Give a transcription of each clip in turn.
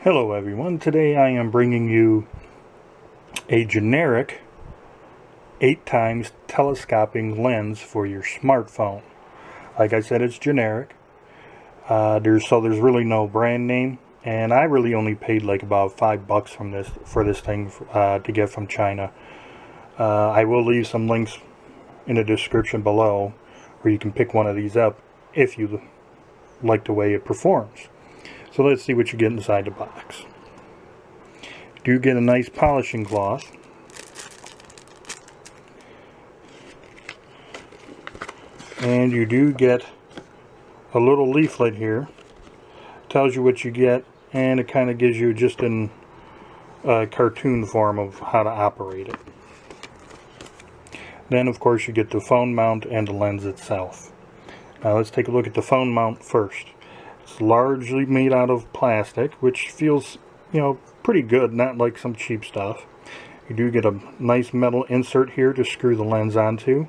Hello everyone, today I am bringing you a generic 8x telescoping lens for your smartphone. Like I said, it's generic. There's really no brand name, and I really only paid like about $5 for this thing to get from China. I will leave some links in the description below where you can pick one of these up if you like the way it performs. So let's see what you get inside the box. You do get a nice polishing cloth. And you do get a little leaflet here. Tells you what you get, and it kind of gives you just in a cartoon form of how to operate it. Then of course you get the phone mount and the lens itself. Now let's take a look at the phone mount first. It's largely made out of plastic, which feels, pretty good, not like some cheap stuff. You do get a nice metal insert here to screw the lens onto.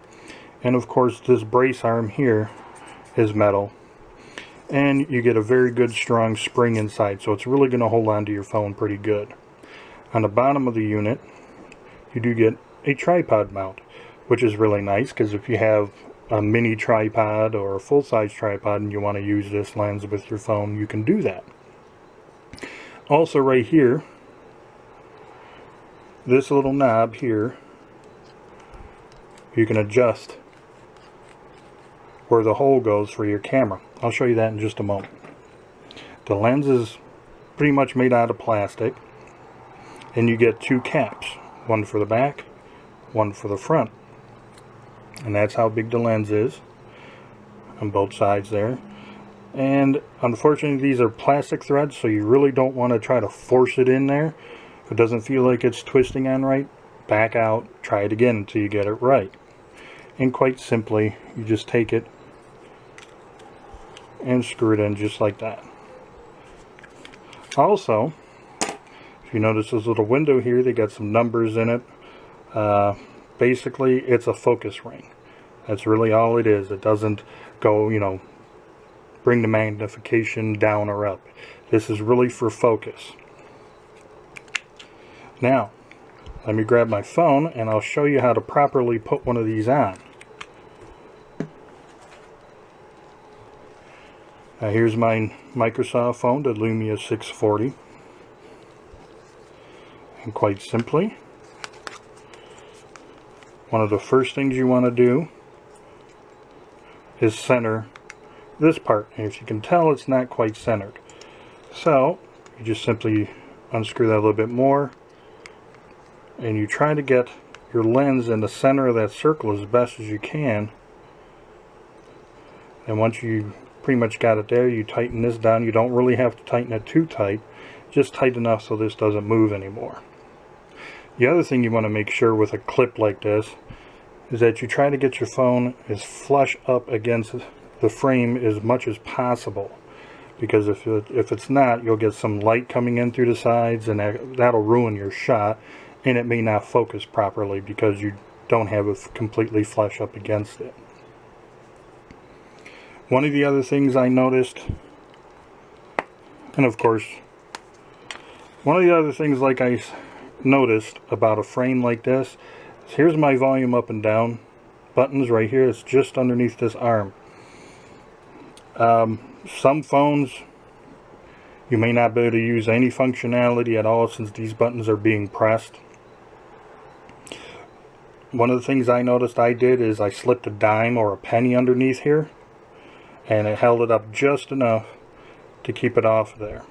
And of course this brace arm here is metal. And you get a very good strong spring inside, so it's really going to hold on to your phone pretty good. On the bottom of the unit, you do get a tripod mount, which is really nice because if you have a mini tripod or a full-size tripod and you want to use this lens with your phone, you can do that. Also right here, this little knob here, you can adjust where the hole goes for your camera. I'll show you that in just a moment. The lens is pretty much made out of plastic, and you get two caps, one for the back, one for the front. And that's how big the lens is on both sides there. And unfortunately these are plastic threads, so you really don't want to try to force it in there. If it doesn't feel like it's twisting on right, back out, try it again until you get it right. And quite simply, you just take it and screw it in just like that. Also, if you notice this little window here, they got some numbers in it. Basically, it's a focus ring. That's really all it is. It doesn't go, bring the magnification down or up. This is really for focus. Now, let me grab my phone and I'll show you how to properly put one of these on. Now here's my Microsoft phone, the Lumia 640. And quite simply, one of the first things you want to do is center this part. And if you can tell, it's not quite centered. So you just simply unscrew that a little bit more, and you try to get your lens in the center of that circle as best as you can. And once you pretty much got it there, you tighten this down. You don't really have to tighten it too tight, just tight enough so this doesn't move anymore. The other thing you want to make sure with a clip like this is that you try to get your phone as flush up against the frame as much as possible, because if it's not, you'll get some light coming in through the sides, and that'll ruin your shot, and it may not focus properly because you don't have it completely flush up against it. One of the other things I noticed, and of course, one of the other things like I noticed about a frame like this, here's my volume up and down buttons right here. It's just underneath this arm. Some phones you may not be able to use any functionality at all since these buttons are being pressed. One of the things I noticed I did is I slipped a dime or a penny underneath here, and it held it up just enough to keep it off there.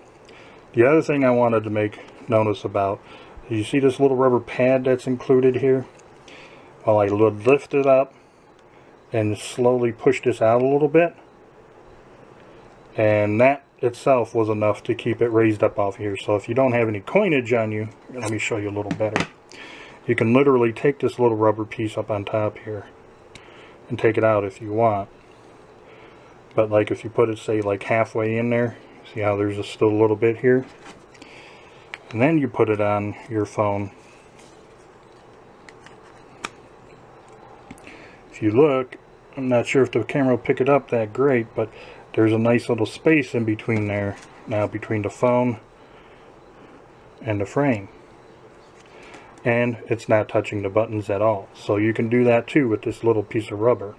The other thing I wanted to make notice about, you see this little rubber pad that's included here? Well, I lift it up and slowly push this out a little bit, and that itself was enough to keep it raised up off here. So if you don't have any coinage on you, let me show you a little better. You can literally take this little rubber piece up on top here and take it out if you want. But like if you put it, say, like halfway in there, see how there's still a little bit here? And then you put it on your phone. If you look, I'm not sure if the camera will pick it up that great, but there's a nice little space in between there now, between the phone and the frame. And it's not touching the buttons at all. So you can do that too with this little piece of rubber.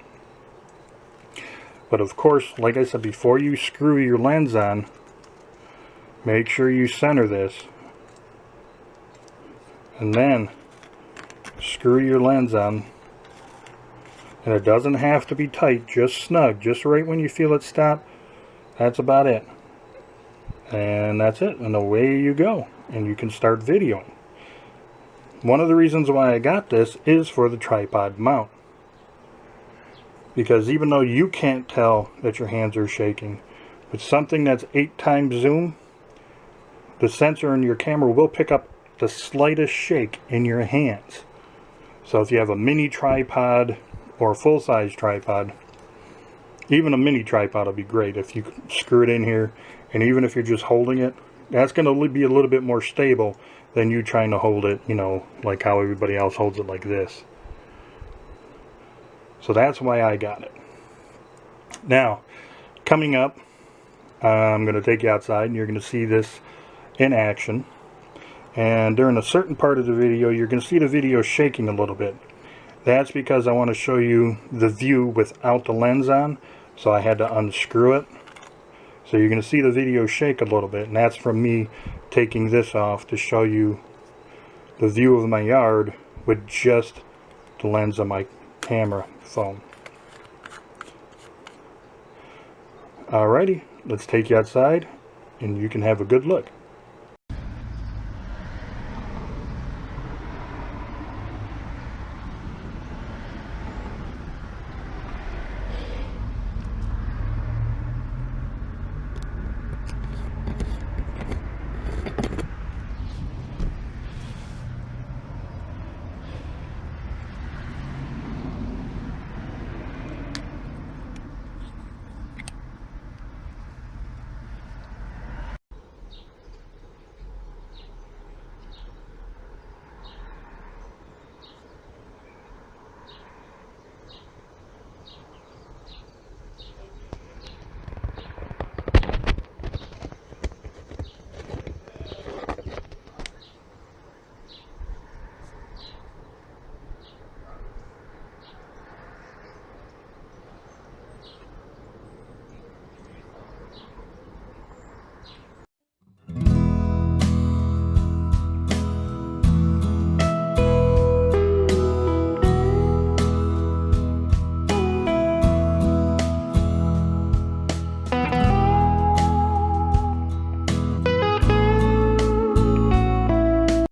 But of course, like I said, before you screw your lens on, make sure you center this. And then screw your lens on. And it doesn't have to be tight, just snug, just right when you feel it stop. That's about it. And that's it, and away you go. And you can start videoing. One of the reasons why I got this is for the tripod mount. Because even though you can't tell that your hands are shaking, with something that's 8 times zoom, the sensor in your camera will pick up the slightest shake in your hands. So if you have a mini tripod or a full-size tripod, even a mini tripod will be great if you screw it in here, and even if you're just holding it, that's going to be a little bit more stable than you trying to hold it, you know, like how everybody else holds it like this. So that's why I got it. Now, coming up, I'm going to take you outside and you're going to see this in action. And during a certain part of the video, you're going to see the video shaking a little bit. That's because I want to show you the view without the lens on, so I had to unscrew it. So you're going to see the video shake a little bit, and that's from me taking this off to show you the view of my yard with just the lens of my camera phone. Alrighty, let's take you outside and you can have a good look.